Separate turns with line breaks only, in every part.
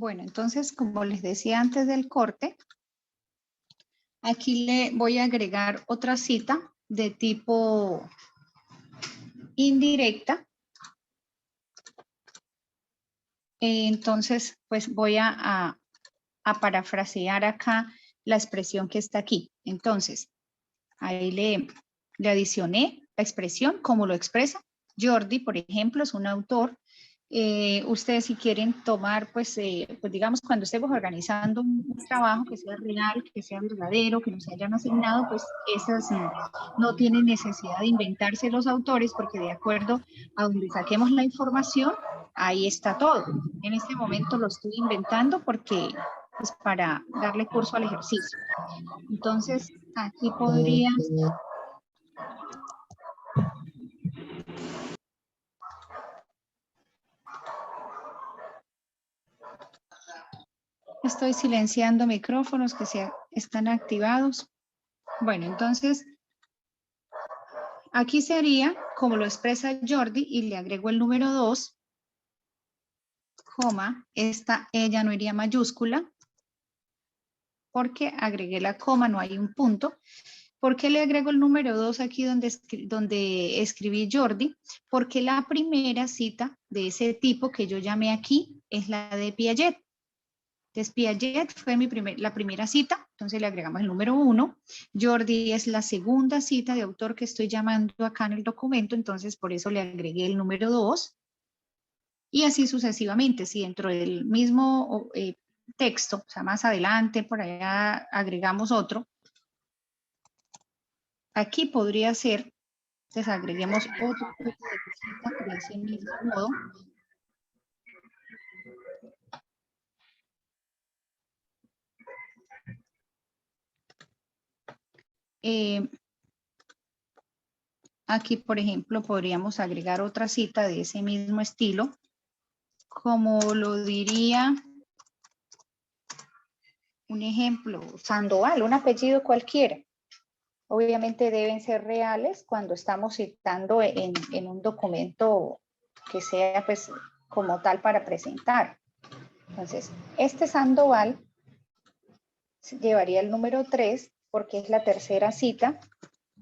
Bueno, entonces, como les decía antes del corte, aquí le voy a agregar otra cita de tipo indirecta. Entonces, pues voy a parafrasear acá la expresión que está aquí. Entonces, ahí le adicioné la expresión como lo expresa. Jordi, por ejemplo, es un autor. Ustedes si quieren tomar, pues digamos, cuando estemos organizando un trabajo que sea real, que sea verdadero, que nos hayan asignado, pues esas no tienen necesidad de inventarse los autores, porque de acuerdo a donde saquemos la información, ahí está todo. En este momento lo estoy inventando porque, pues para darle curso al ejercicio. Entonces, aquí podría... Estoy silenciando micrófonos que están activados. Bueno, entonces, aquí sería como lo expresa Jordi y le agrego el número 2, coma, esta ella no iría mayúscula, porque agregué la coma, no hay un punto. ¿Por qué le agrego el número 2 aquí donde escribí Jordi? Porque la primera cita de ese tipo que yo llamé aquí es la de Piaget. Entonces, Piaget fue la primera cita, entonces le agregamos el número 1. Jordi es la segunda cita de autor que estoy llamando acá en el documento, entonces por eso le agregué el número 2. Y así sucesivamente, si dentro del mismo texto, o sea, más adelante, por allá agregamos otro, aquí podría ser, entonces agreguemos otro tipo de cita de ese mismo modo. Aquí, por ejemplo, podríamos agregar otra cita de ese mismo estilo, como lo diría un ejemplo, Sandoval, un apellido cualquiera. Obviamente deben ser reales cuando estamos citando en un documento que sea pues como tal para presentar. Entonces, este Sandoval llevaría el número 3 porque es la tercera cita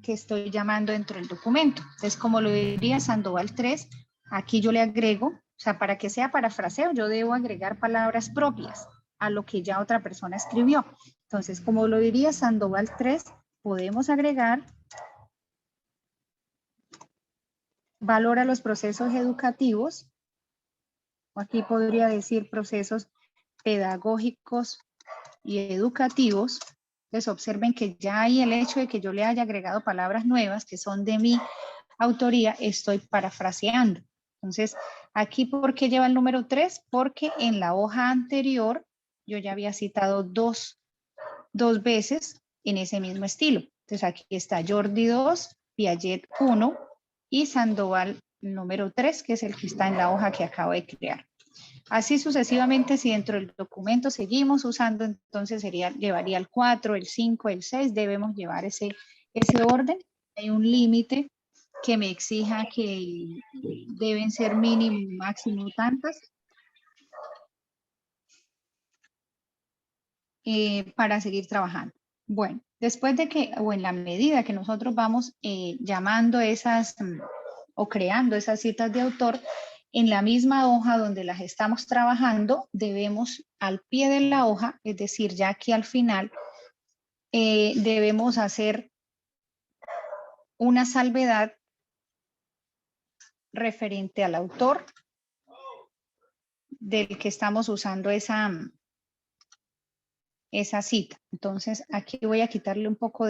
que estoy llamando dentro del documento. Entonces, como lo diría Sandoval 3, aquí yo le agrego, o sea, para que sea parafraseo, yo debo agregar palabras propias a lo que ya otra persona escribió. Entonces, como lo diría Sandoval 3, podemos agregar valora los procesos educativos, o aquí podría decir procesos pedagógicos y educativos. Entonces, observen que ya hay el hecho de que yo le haya agregado palabras nuevas que son de mi autoría, estoy parafraseando. Entonces, aquí, ¿por qué lleva el número 3? Porque en la hoja anterior yo ya había citado dos veces en ese mismo estilo. Entonces, aquí está Jordi 2, Piaget 1 y Sandoval número 3, que es el que está en la hoja que acabo de crear. Así sucesivamente, si dentro del documento seguimos usando, entonces llevaría el 4, el 5, el 6, debemos llevar ese orden. Hay un límite que me exija que deben ser mínimo y máximo tantas para seguir trabajando. Bueno, después de que, o en la medida que nosotros vamos llamando esas o creando esas citas de autor, en la misma hoja donde las estamos trabajando, debemos al pie de la hoja, es decir, ya aquí al final, debemos hacer una salvedad referente al autor del que estamos usando esa cita. Entonces, aquí voy a quitarle un poco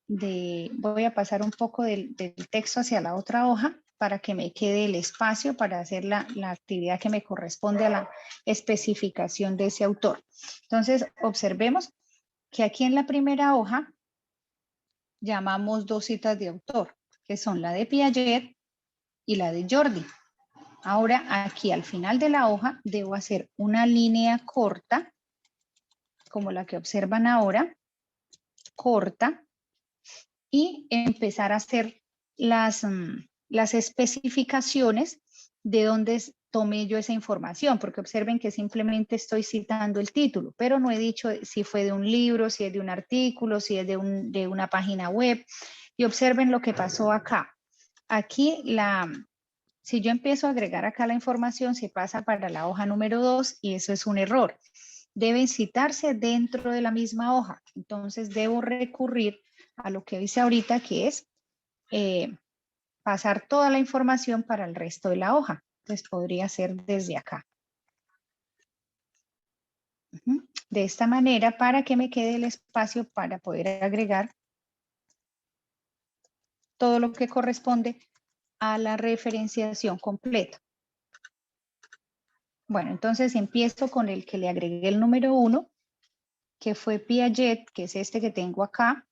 voy a pasar un poco del texto hacia la otra hoja para que me quede el espacio para hacer la actividad que me corresponde a la especificación de ese autor. Entonces, observemos que aquí en la primera hoja llamamos dos citas de autor, que son la de Piaget y la de Jordi. Ahora, aquí al final de la hoja debo hacer una línea corta, como la que observan ahora, corta, y empezar a hacer las especificaciones de dónde tomé yo esa información, porque observen que simplemente estoy citando el título, pero no he dicho si fue de un libro, si es de un artículo, si es de una página web. Y observen lo que pasó acá. Aquí, si yo empiezo a agregar acá la información, se pasa para la hoja número 2 y eso es un error. Deben citarse dentro de la misma hoja. Entonces, debo recurrir a lo que dice ahorita, que es pasar toda la información para el resto de la hoja. Entonces, podría ser desde acá. De esta manera, para que me quede el espacio para poder agregar todo lo que corresponde a la referenciación completa. Bueno, entonces empiezo con el que le agregué el número 1, que fue Piaget, que es este que tengo acá.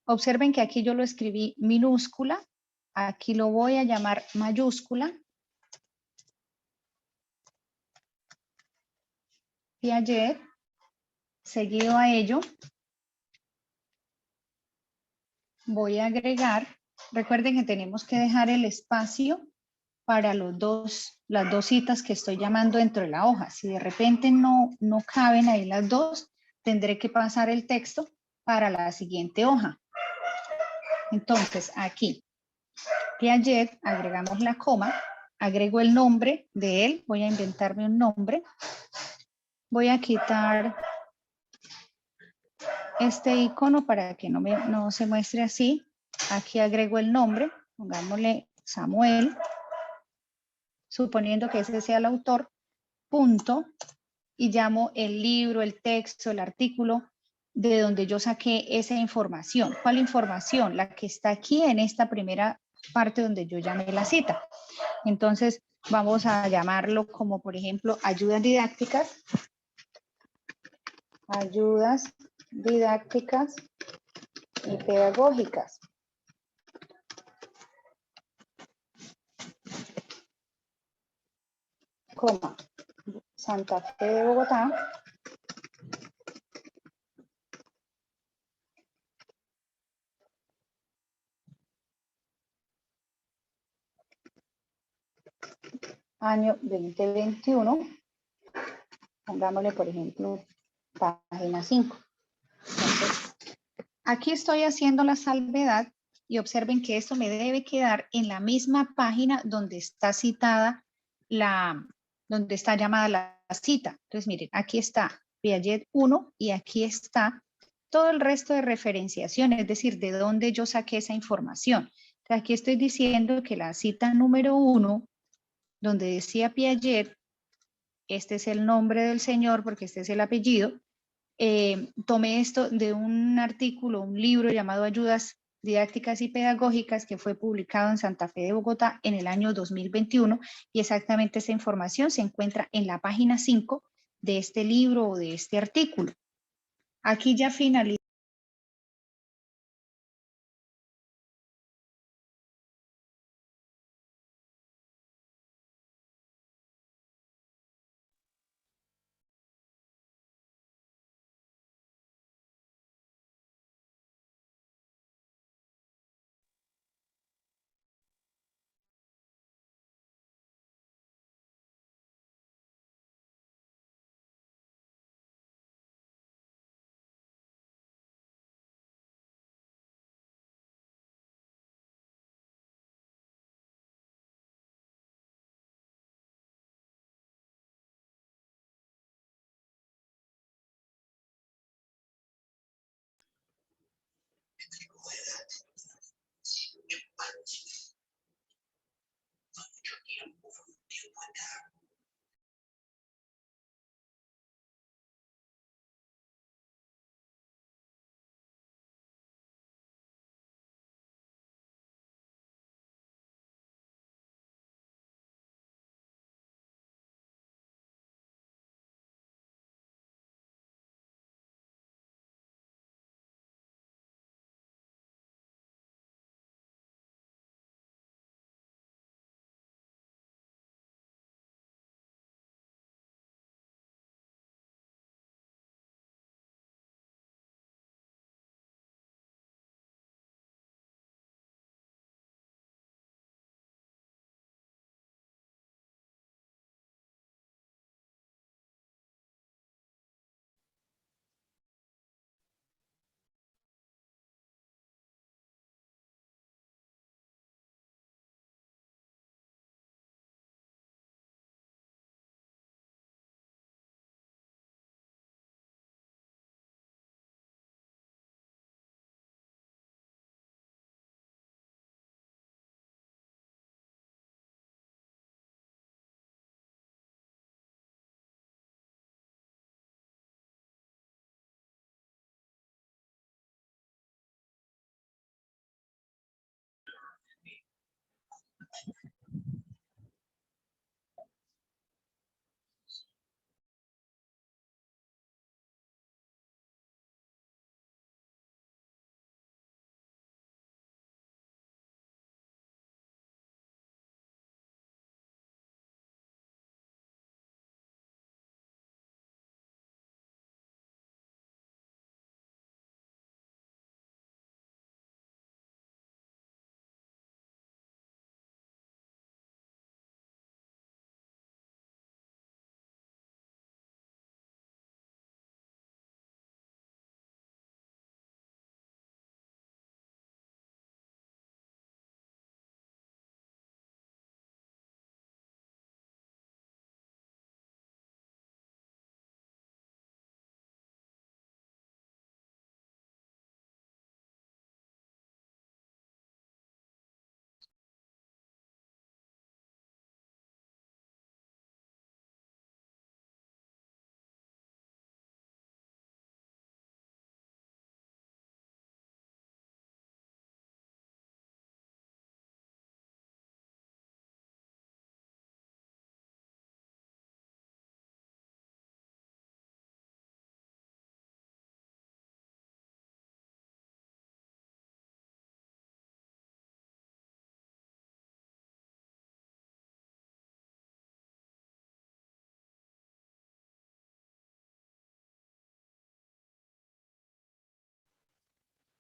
Observen que aquí yo lo escribí minúscula, aquí lo voy a llamar mayúscula. Piaget, seguido a ello, voy a agregar, recuerden que tenemos que dejar el espacio para las dos citas que estoy llamando dentro de la hoja. Si de repente no caben ahí las dos, tendré que pasar el texto para la siguiente hoja. Entonces, aquí, Piaget, agregamos la coma, agrego el nombre de él, voy a inventarme un nombre. Voy a quitar este icono para que no se muestre así. Aquí agrego el nombre, pongámosle Samuel, suponiendo que ese sea el autor, punto, y llamo el libro, el texto, el artículo de donde yo saqué esa información. ¿Cuál información? La que está aquí en esta primera parte donde yo llamé la cita. Entonces, vamos a llamarlo como, por ejemplo, ayudas didácticas. Ayudas didácticas y pedagógicas. Coma, Santa Fe de Bogotá. Año 2021. Pongámosle, por ejemplo, página 5. Entonces, aquí estoy haciendo la salvedad y observen que esto me debe quedar en la misma página donde está citada donde está llamada la cita. Entonces, miren, aquí está Piaget 1 y aquí está todo el resto de referenciación, es decir, de dónde yo saqué esa información. Entonces, aquí estoy diciendo que la cita número 1, donde decía Piaget, este es el nombre del señor porque este es el apellido, tomé esto de un artículo, un libro llamado Ayudas Didácticas y Pedagógicas que fue publicado en Santa Fe de Bogotá en el año 2021 y exactamente esa información se encuentra en la página 5 de este libro o de este artículo. Aquí ya finalizé.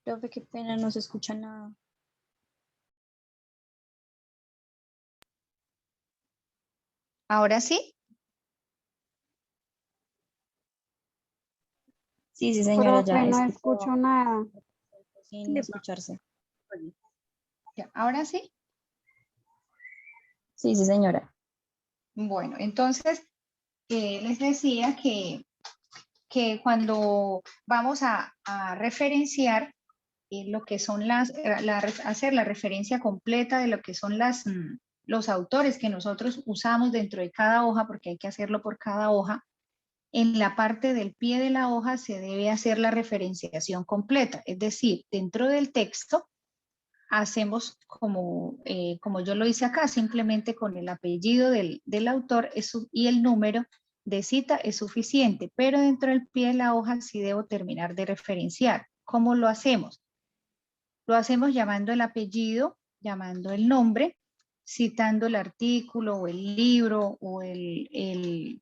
Profe, qué pena, no se escucha nada.
¿Ahora sí?
Sí, sí, señora, ya
Profe, no
es que
escucho nada.
sin escucharse.
Ya, ¿ahora sí?
Sí, sí, señora.
Bueno, entonces les decía que cuando vamos a referenciar lo que son hacer la referencia completa de lo que son los autores que nosotros usamos dentro de cada hoja, porque hay que hacerlo por cada hoja, en la parte del pie de la hoja se debe hacer la referenciación completa, es decir, dentro del texto hacemos como yo lo hice acá, simplemente con el apellido del autor y el número de cita es suficiente, pero dentro del pie de la hoja sí debo terminar de referenciar. ¿Cómo lo hacemos? Lo hacemos llamando el apellido, llamando el nombre, citando el artículo o el libro o el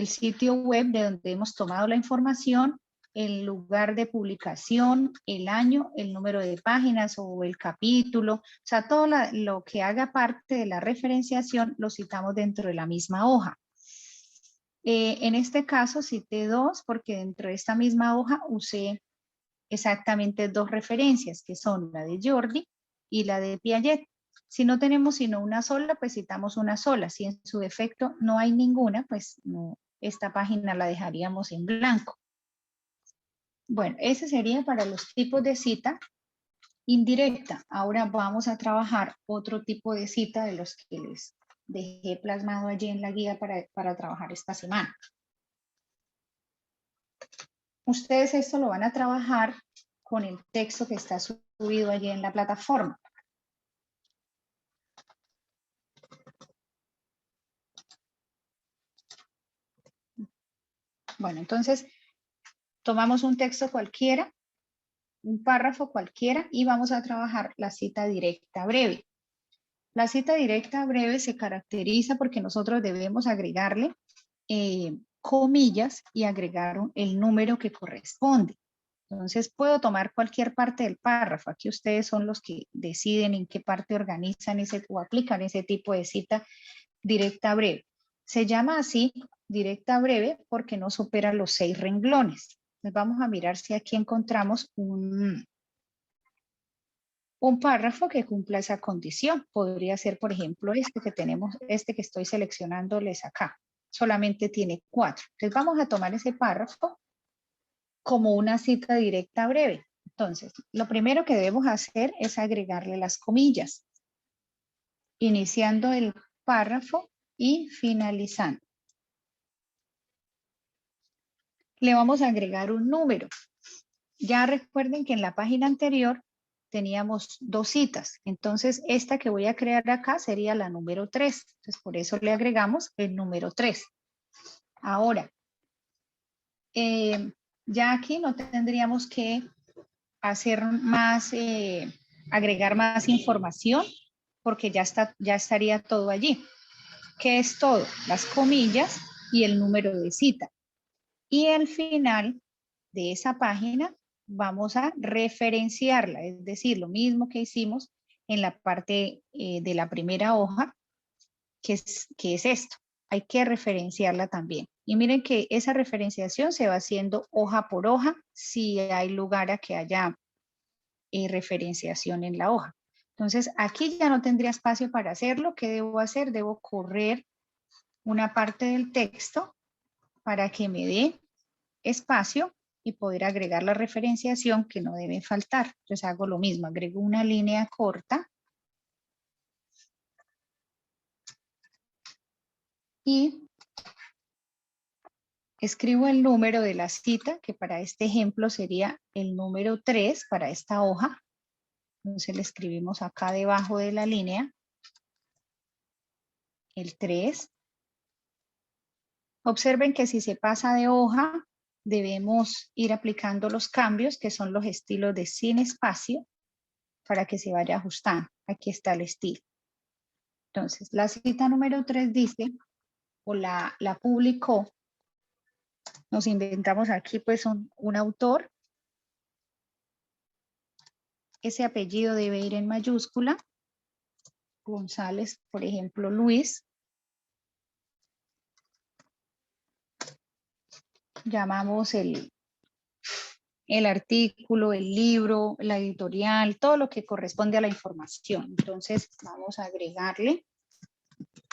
sitio web de donde hemos tomado la información, el lugar de publicación, el año, el número de páginas o el capítulo, o sea, todo lo que haga parte de la referenciación lo citamos dentro de la misma hoja. En este caso cité dos porque dentro de esta misma hoja usé exactamente dos referencias, que son la de Jordi y la de Piaget. Si no tenemos sino una sola, pues citamos una sola. Si en su defecto no hay ninguna, pues no, esta página la dejaríamos en blanco. Bueno, ese sería para los tipos de cita indirecta. Ahora vamos a trabajar otro tipo de cita de los que les dejé plasmado allí en la guía para trabajar esta semana. Ustedes esto lo van a trabajar con el texto que está subido allí en la plataforma. Bueno, entonces tomamos un texto cualquiera, un párrafo cualquiera y vamos a trabajar la cita directa breve. La cita directa breve se caracteriza porque nosotros debemos agregarle comillas y agregar el número que corresponde. Entonces puedo tomar cualquier parte del párrafo. Aquí ustedes son los que deciden en qué parte organizan o aplican ese tipo de cita directa breve. Se llama así directa breve porque no supera los 6 renglones. Entonces vamos a mirar si aquí encontramos un párrafo que cumpla esa condición. Podría ser, por ejemplo, este que tenemos, este que estoy seleccionándoles acá. Solamente tiene 4. Entonces vamos a tomar ese párrafo como una cita directa breve. Entonces, lo primero que debemos hacer es agregarle las comillas, iniciando el párrafo y finalizando. Le vamos a agregar un número. Ya recuerden que en la página anterior teníamos 2 citas. Entonces, esta que voy a crear acá sería la número 3. Entonces, por eso le agregamos el número 3. Ahora, ya aquí no tendríamos que hacer más, agregar más información porque ya estaría todo allí. ¿Qué es todo? Las comillas y el número de cita. Y al final de esa página vamos a referenciarla, es decir, lo mismo que hicimos en la parte de la primera hoja, que es esto. Hay que referenciarla también. Y miren que esa referenciación se va haciendo hoja por hoja si hay lugar a que haya referenciación en la hoja. Entonces, aquí ya no tendría espacio para hacerlo. ¿Qué debo hacer? Debo correr una parte del texto para que me dé espacio y poder agregar la referenciación que no debe faltar. Entonces hago lo mismo, agrego una línea corta y escribo el número de la cita, que para este ejemplo sería el número 3 para esta hoja. Entonces le escribimos acá debajo de la línea el 3. Observen que si se pasa de hoja, debemos ir aplicando los cambios, que son los estilos de sin espacio, para que se vaya ajustando. Aquí está el estilo. Entonces, la cita número 3 dice, o la publicó, nos inventamos aquí pues un autor, ese apellido debe ir en mayúscula. González, por ejemplo, Luis. Llamamos el artículo, el libro, la editorial, todo lo que corresponde a la información. Entonces vamos a agregarle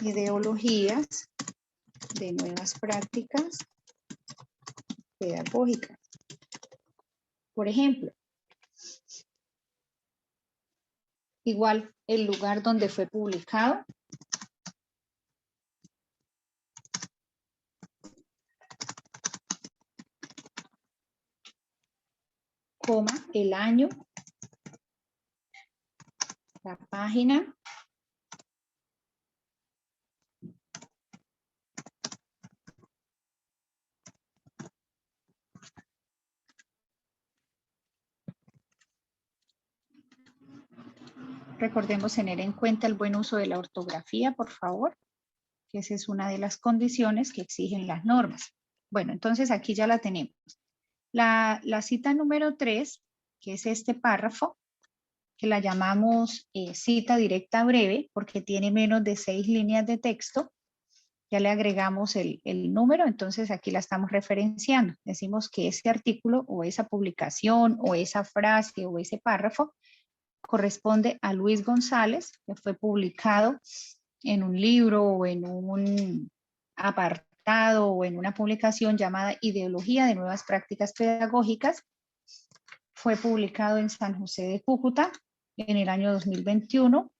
ideologías de nuevas prácticas pedagógicas. Por ejemplo, igual el lugar donde fue publicado. Coma, el año, la página, recordemos tener en cuenta el buen uso de la ortografía, por favor, que esa es una de las condiciones que exigen las normas. Bueno, entonces aquí ya la tenemos. La cita número 3, que es este párrafo, que la llamamos cita directa breve, porque tiene menos de 6 líneas de texto. Ya le agregamos el número, entonces aquí la estamos referenciando. Decimos que ese artículo o esa publicación o esa frase o ese párrafo corresponde a Luis González, que fue publicado en un libro o en un apartado o en una publicación llamada Ideología de Nuevas Prácticas Pedagógicas. Fue publicado en San José de Cúcuta en el año 2021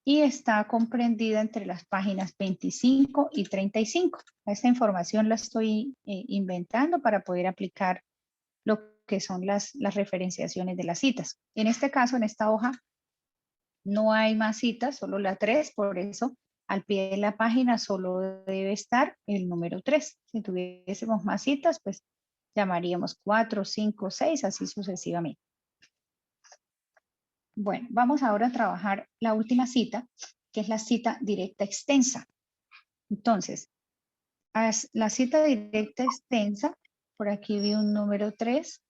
y está comprendida entre las páginas 25 y 35. Esta información la estoy inventando para poder aplicar lo que son las referenciaciones de las citas. En este caso, en esta hoja, no hay más citas, solo la 3, por eso al pie de la página solo debe estar el número 3. Si tuviésemos más citas, pues llamaríamos 4, 5, 6, así sucesivamente. Bueno, vamos ahora a trabajar la última cita, que es la cita directa extensa. Entonces, la cita directa extensa, por aquí vi un número 3.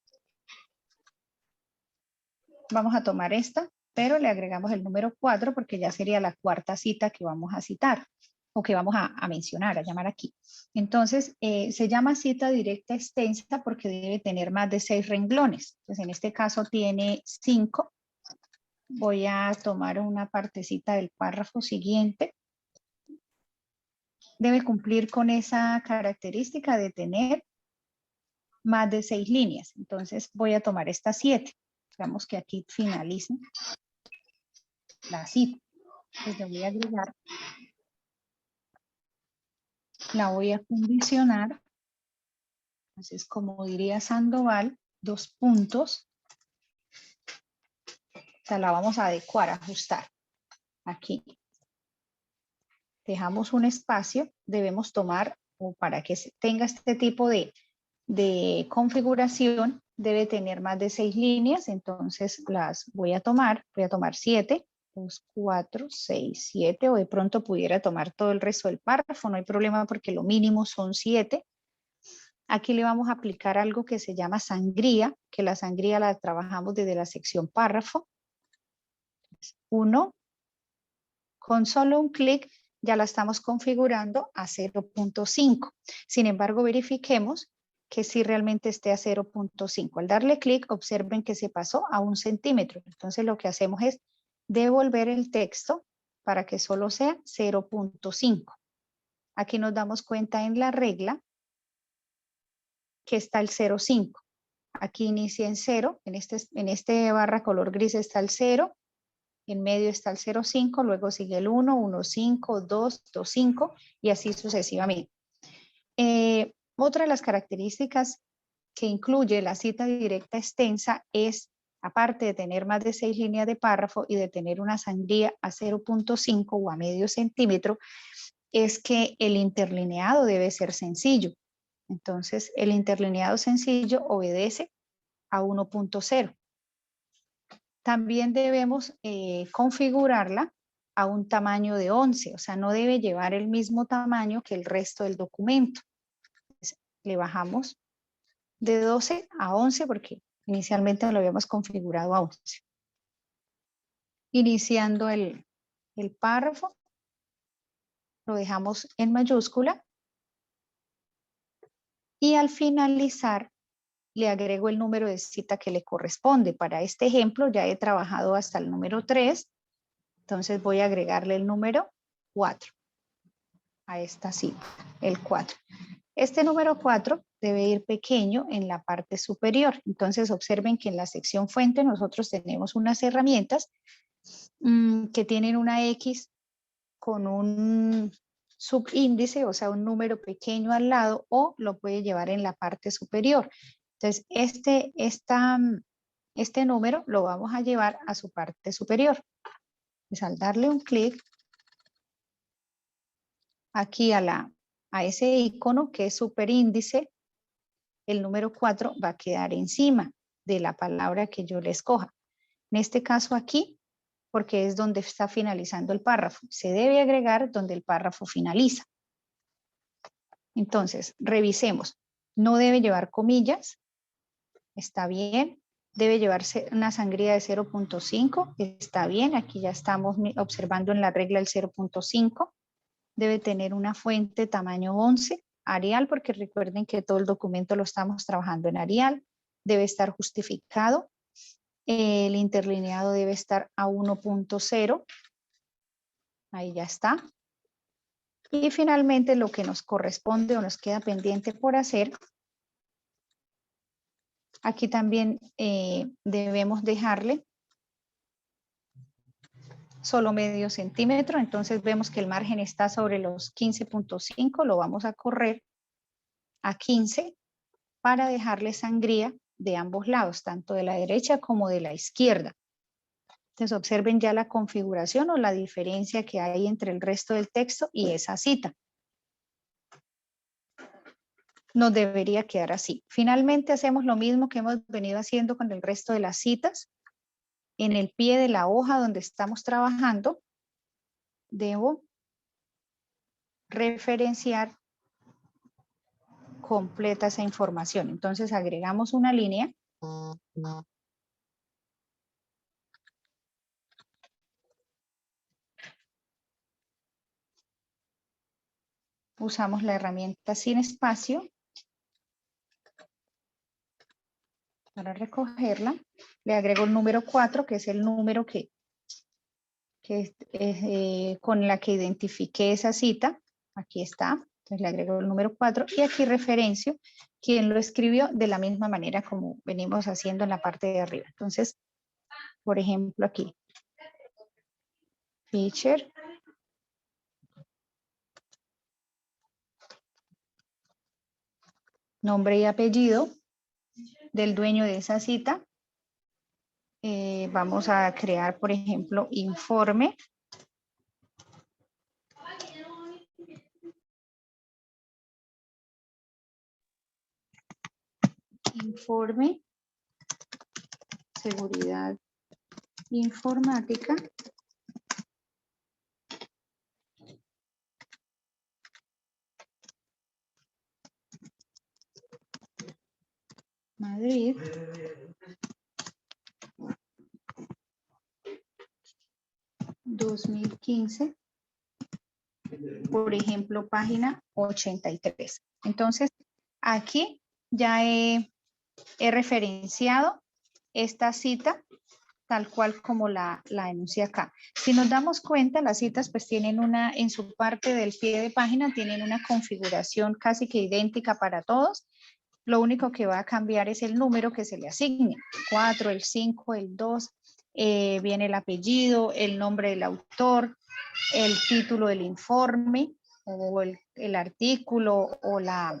Vamos a tomar esta, pero le agregamos el número 4 porque ya sería la cuarta cita que vamos a citar o que vamos a mencionar, a llamar aquí. Entonces, se llama cita directa extensa porque debe tener más de 6 renglones. Entonces, en este caso tiene 5. Voy a tomar una partecita del párrafo siguiente. Debe cumplir con esa característica de tener más de 6 líneas. Entonces, voy a tomar estas 7. Digamos que aquí finalice la cita. Entonces, le voy a agregar. La voy a condicionar. Entonces, como diría Sandoval, 2 puntos. O sea, la vamos a adecuar, ajustar. Aquí. Dejamos un espacio. Debemos tomar, o para que tenga este tipo de configuración, debe tener más de 6 líneas. Entonces, las voy a tomar 7. 2, 4, 6, 7, o de pronto pudiera tomar todo el resto del párrafo, no hay problema porque lo mínimo son 7. Aquí le vamos a aplicar algo que se llama sangría, que la sangría la trabajamos desde la sección párrafo. 1, con solo un clic ya la estamos configurando a 0.5. Sin embargo, verifiquemos que sí realmente esté a 0.5. Al darle clic, observen que se pasó a 1 centímetro. Entonces lo que hacemos es devolver el texto para que solo sea 0.5. Aquí nos damos cuenta en la regla que está el 0.5. Aquí inicia en 0, en este barra color gris está el 0, en medio está el 0.5, luego sigue el 1, 1.5, 2, 2.5 y así sucesivamente. Otra de las características que incluye la cita directa extensa es, aparte de tener más de 6 líneas de párrafo y de tener una sangría a 0.5 o a medio centímetro, es que el interlineado debe ser sencillo. Entonces, el interlineado sencillo obedece a 1.0. También debemos configurarla a un tamaño de 11, o sea, no debe llevar el mismo tamaño que el resto del documento. Entonces, le bajamos de 12 a 11 porque inicialmente lo habíamos configurado a 11. iniciando el párrafo, lo dejamos en mayúscula y al finalizar le agrego el número de cita que le corresponde. Para este ejemplo ya he trabajado hasta el número 3, entonces voy a agregarle el número 4 a esta cita, el 4. Este número 4 debe ir pequeño en la parte superior. Entonces observen que en la sección fuente nosotros tenemos unas herramientas que tienen una X con un subíndice, o sea, un número pequeño al lado, o lo puede llevar en la parte superior. Entonces, este número lo vamos a llevar a su parte superior. Pues al darle un clic aquí a ese icono que es superíndice, el número 4 va a quedar encima de la palabra que yo le escoja. En este caso aquí, porque es donde está finalizando el párrafo. Se debe agregar donde el párrafo finaliza. Entonces, revisemos. No debe llevar comillas. Está bien. Debe llevarse una sangría de 0.5. Está bien. Aquí ya estamos observando en la regla el 0.5. Debe tener una fuente tamaño 11. Arial, porque recuerden que todo el documento lo estamos trabajando en Arial. Debe estar justificado. El interlineado debe estar a 1.0. Ahí ya está. Y finalmente lo que nos corresponde o nos queda pendiente por hacer, aquí también debemos dejarle solo medio centímetro. Entonces vemos que el margen está sobre los 15.5. Lo vamos a correr a 15 para dejarle sangría de ambos lados, tanto de la derecha como de la izquierda. Entonces observen ya la configuración o la diferencia que hay entre el resto del texto y esa cita. Nos debería quedar así. Finalmente hacemos lo mismo que hemos venido haciendo con el resto de las citas. En el pie de la hoja donde estamos trabajando, debo referenciar completa esa información. Entonces agregamos una línea. Usamos la herramienta sin espacio para recogerla. Le agrego el número 4, que es el número con la que identifiqué esa cita. Aquí está. Entonces le agrego el número 4 y aquí referencio quién lo escribió de la misma manera como venimos haciendo en la parte de arriba. Entonces, por ejemplo, aquí. Fisher. Nombre y apellido del dueño de esa cita. Vamos a crear, por ejemplo, informe. Informe. Seguridad informática. Madrid. (2015) por ejemplo, página 83. Entonces, aquí ya he referenciado esta cita tal cual como la enuncié acá. Si nos damos cuenta, las citas pues tienen en su parte del pie de página, tienen una configuración casi que idéntica para todos. Lo único que va a cambiar es el número que se le asigne. 4, el 5, el 2, viene el apellido, el nombre del autor, el título del informe o el artículo o la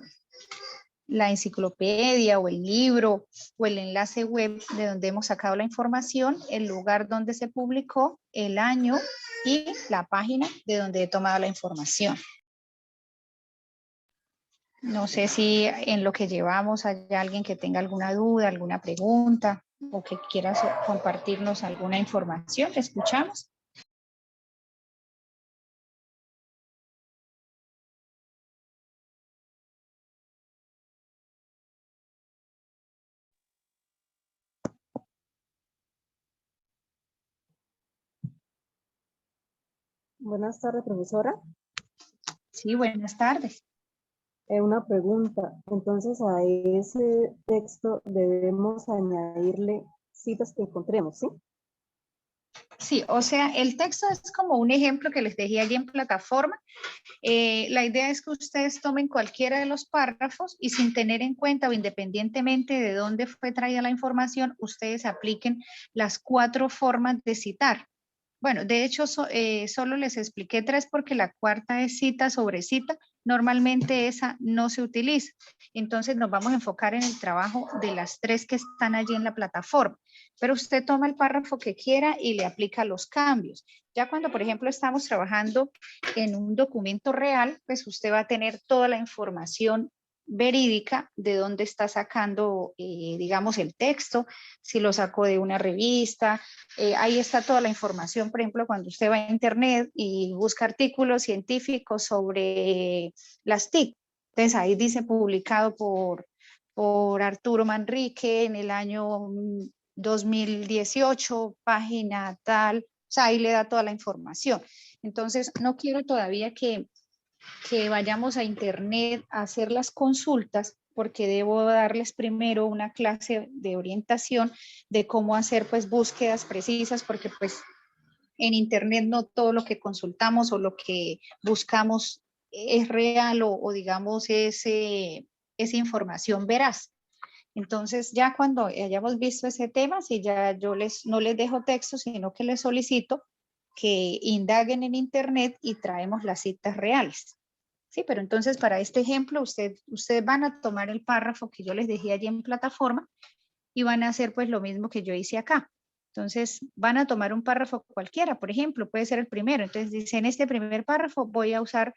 enciclopedia o el libro o el enlace web de donde hemos sacado la información, el lugar donde se publicó, el año y la página de donde he tomado la información. No sé si en lo que llevamos hay alguien que tenga alguna duda, alguna pregunta o que quiera compartirnos alguna información. ¿Le escuchamos?
Buenas tardes, profesora.
Sí, buenas tardes.
Una pregunta. Entonces, a ese texto debemos añadirle citas que encontremos, ¿sí?
Sí, o sea, el texto es como un ejemplo que les dejé allí en plataforma. La idea es que ustedes tomen cualquiera de los párrafos y sin tener en cuenta o independientemente de dónde fue traída la información, ustedes apliquen las 4 formas de citar. Bueno, de hecho, solo les expliqué 3 porque la cuarta es cita sobre cita. Normalmente esa no se utiliza. Entonces nos vamos a enfocar en el trabajo de las 3 que están allí en la plataforma. Pero usted toma el párrafo que quiera y le aplica los cambios. Ya cuando, por ejemplo, estamos trabajando en un documento real, pues usted va a tener toda la información verídica de dónde está sacando, digamos, el texto, si lo sacó de una revista, ahí está toda la información, por ejemplo, cuando usted va a internet y busca artículos científicos sobre las TIC, entonces ahí dice publicado por Arturo Manrique en el año 2018, página tal, o sea, ahí le da toda la información. Entonces, no quiero todavía que vayamos a internet a hacer las consultas, porque debo darles primero una clase de orientación de cómo hacer pues búsquedas precisas, porque pues en internet no todo lo que consultamos o lo que buscamos es real o digamos es información veraz. Entonces ya cuando hayamos visto ese tema, si ya yo no les dejo texto, sino que les solicito que indaguen en internet y traemos las citas reales. Sí, pero entonces para este ejemplo, ustedes van a tomar el párrafo que yo les dejé allí en plataforma y van a hacer pues lo mismo que yo hice acá. Entonces van a tomar un párrafo cualquiera, por ejemplo, puede ser el primero. Entonces dice, en este primer párrafo voy a usar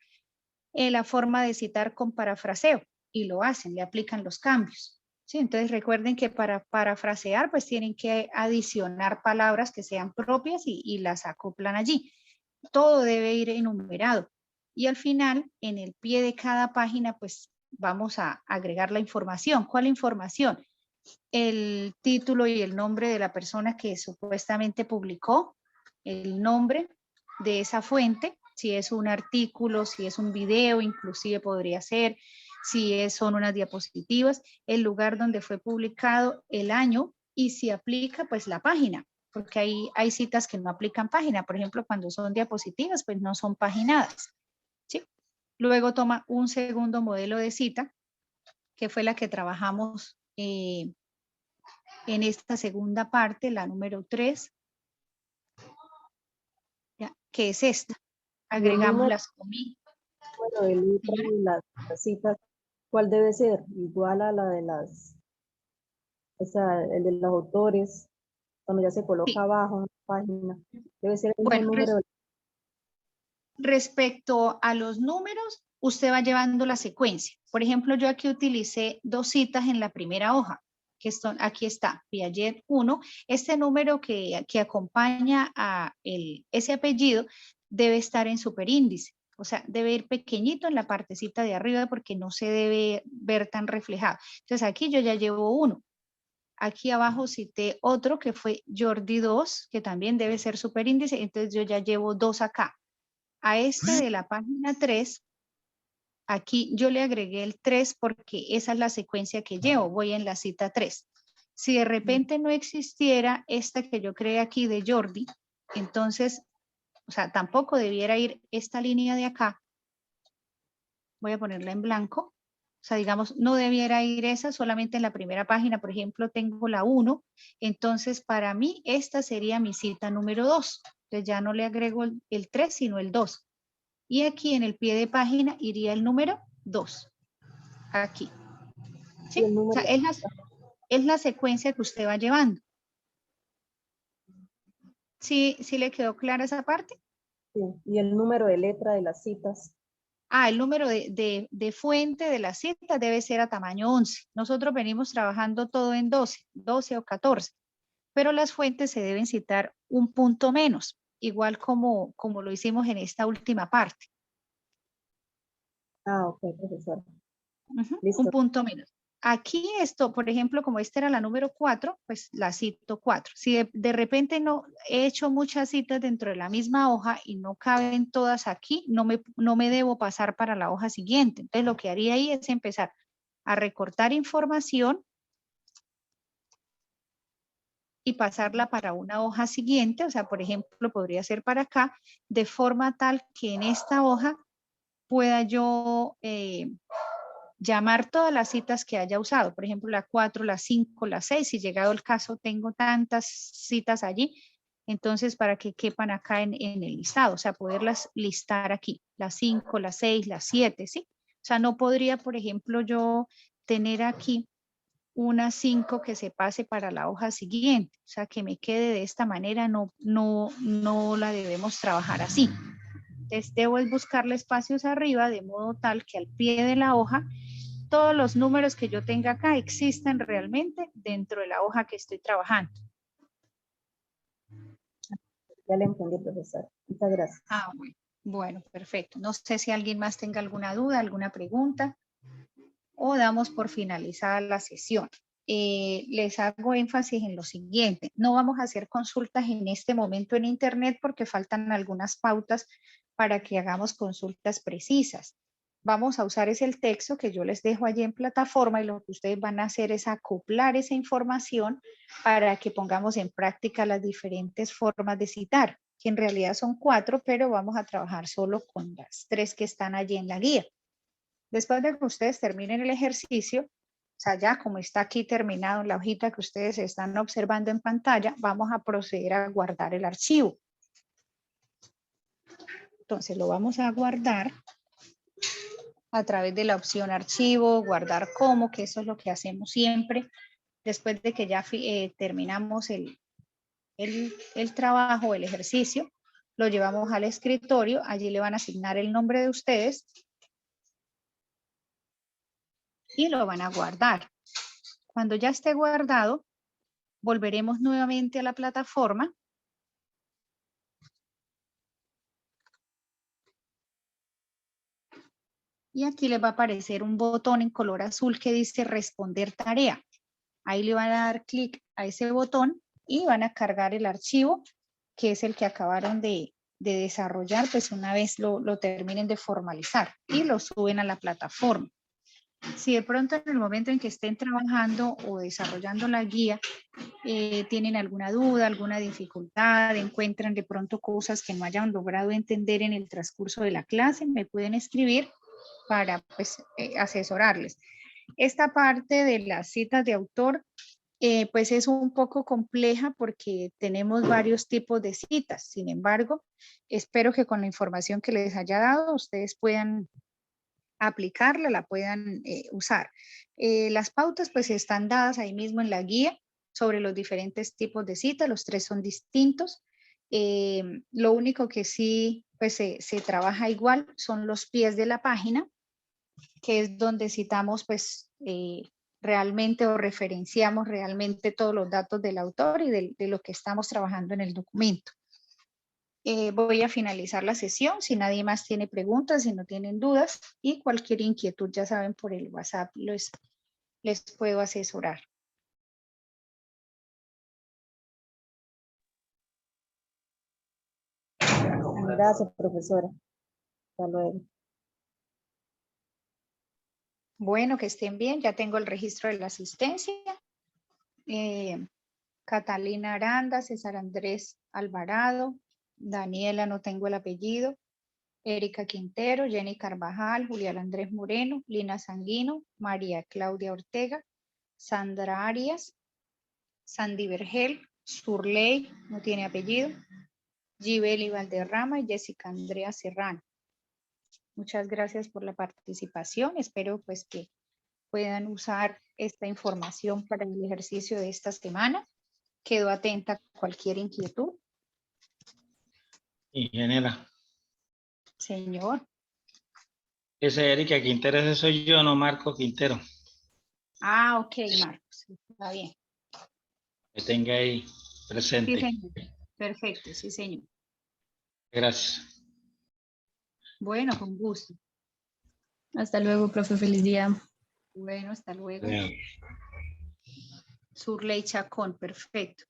la forma de citar con parafraseo y lo hacen, le aplican los cambios. Sí, entonces recuerden que para parafrasear pues tienen que adicionar palabras que sean propias y las acoplan allí. Todo debe ir enumerado. Y al final, en el pie de cada página, pues vamos a agregar la información. ¿Cuál información? El título y el nombre de la persona que supuestamente publicó, el nombre de esa fuente, si es un artículo, si es un video, inclusive podría ser, si son unas diapositivas, el lugar donde fue publicado, el año y si aplica, pues la página, porque hay citas que no aplican página. Por ejemplo, cuando son diapositivas, pues no son paginadas. ¿Sí? Luego toma un segundo modelo de cita, que fue la que trabajamos en esta segunda parte, la número 3, ¿ya? Que es esta.
Y el
Agregamos
número,
las comillas.
de letra
Señora,
y las citas, ¿cuál debe ser? Igual a la de las, o sea, el de los autores, cuando ya se coloca
sí.
abajo en la página, debe ser el mismo
Bueno,
número.
respecto a los números, usted va llevando la secuencia. Por ejemplo, yo aquí utilicé 2 citas en la primera hoja, que son, aquí está, Piaget 1. Este número que acompaña a ese apellido debe estar en superíndice. O sea, debe ir pequeñito en la partecita de arriba porque no se debe ver tan reflejado. Entonces aquí yo ya llevo 1. Aquí abajo cité otro que fue Jordi 2, que también debe ser superíndice. Entonces yo ya llevo 2 acá. A este de la página 3, aquí yo le agregué el 3 porque esa es la secuencia que llevo, voy en la cita 3. Si de repente no existiera esta que yo creé aquí de Jordi, entonces, o sea, tampoco debiera ir esta línea de acá. Voy a ponerla en blanco. O sea, digamos, no debiera ir esa, solamente en la primera página, por ejemplo, tengo la 1. Entonces, para mí, esta sería mi cita número 2. Entonces, ya no le agrego el 3, sino el 2. Y aquí en el pie de página iría el número 2. Aquí.
Y
¿Sí?
el
O sea,
número,
es la secuencia que usted va llevando. ¿Sí, sí le quedó clara esa parte?
sí, y el número de letra de las citas.
Ah, el número de fuente de la cita debe ser a tamaño 11. Nosotros venimos trabajando todo en 12 o 14, pero las fuentes se deben citar un punto menos, igual como lo hicimos en esta última parte.
Ah, ok, profesor.
Un
Listo.
punto menos. aquí esto, por ejemplo, como esta era la número 4, pues la cito 4. Si de repente no he hecho muchas citas dentro de la misma hoja y no caben todas aquí, no me debo pasar para la hoja siguiente. Entonces lo que haría ahí es empezar a recortar información y pasarla para una hoja siguiente. O sea, por ejemplo, podría ser para acá, de forma tal que en esta hoja pueda yo llamar todas las citas que haya usado, por ejemplo, la 4, la 5, la 6, si llegado el caso tengo tantas citas allí, entonces para que quepan acá en el listado, o sea, poderlas listar aquí, las 5, las 6, las 7, ¿sí? O sea, no podría, por ejemplo, yo tener aquí una 5 que se pase para la hoja siguiente, o sea, que me quede de esta manera, no la debemos trabajar así. Entonces, debo buscarle espacios arriba de modo tal que al pie de la hoja todos los números que yo tenga acá existen realmente dentro de la hoja que estoy trabajando.
Ya le entendí, profesora. Muchas gracias.
Ah, bueno, perfecto. No sé si alguien más tenga alguna duda, alguna pregunta, o damos por finalizada la sesión. Les hago énfasis en lo siguiente. No vamos a hacer consultas en este momento en Internet porque faltan algunas pautas para que hagamos consultas precisas. Vamos a usar el texto que yo les dejo allí en plataforma y lo que ustedes van a hacer es acoplar esa información para que pongamos en práctica las diferentes formas de citar, que en realidad son 4, pero vamos a trabajar solo con las 3 que están allí en la guía. Después de que ustedes terminen el ejercicio, o sea, ya como está aquí terminado en la hojita que ustedes están observando en pantalla, vamos a proceder a guardar el archivo. Entonces lo vamos a guardar a través de la opción archivo, guardar como, que eso es lo que hacemos siempre. Después de que ya terminamos el trabajo, el ejercicio, lo llevamos al escritorio, allí le van a asignar el nombre de ustedes y lo van a guardar. Cuando ya esté guardado, volveremos nuevamente a la plataforma. Y aquí les va a aparecer un botón en color azul que dice responder tarea. Ahí le van a dar clic a ese botón y van a cargar el archivo, que es el que acabaron de desarrollar, pues una vez lo terminen de formalizar y lo suben a la plataforma. Si de pronto en el momento en que estén trabajando o desarrollando la guía, tienen alguna duda, alguna dificultad, encuentran de pronto cosas que no hayan logrado entender en el transcurso de la clase, me pueden escribir para pues, asesorarles. Esta parte de las citas de autor pues es un poco compleja porque tenemos varios tipos de citas. Sin embargo, espero que con la información que les haya dado ustedes puedan aplicarla, la puedan usar. Las pautas pues están dadas ahí mismo en la guía sobre los diferentes tipos de citas, los 3 son distintos. Lo único que sí pues se trabaja igual son los pies de la página, que es donde citamos pues realmente o referenciamos realmente todos los datos del autor y de lo que estamos trabajando en el documento. Voy a finalizar la sesión. Si nadie más tiene preguntas, si no tienen dudas y cualquier inquietud, ya saben, por el WhatsApp les puedo asesorar.
Gracias, profesora. Hasta luego.
Bueno, que estén bien. Ya tengo el registro de la asistencia. Catalina Aranda, César Andrés Alvarado, Daniela, no tengo el apellido, Erika Quintero, Jenny Carvajal, Julián Andrés Moreno, Lina Sanguino, María Claudia Ortega, Sandra Arias, Sandy Vergel, Surley, no tiene apellido, Gibeli Valderrama y Jessica Andrea Serrano. Muchas gracias por la participación. Espero pues que puedan usar esta información para el ejercicio de esta semana. Quedo atenta a cualquier inquietud.
Ingeniera.
Señor.
Ese Erika Quintero, ese soy yo, no Marco Quintero.
Ah, ok, Marcos. Está bien.
Que tenga ahí presente.
Sí, señor. Perfecto, sí, señor.
Gracias.
Bueno, con gusto.
Hasta luego, profe. Feliz día.
Bueno, hasta luego.
Bueno.
Surley Chacón, perfecto.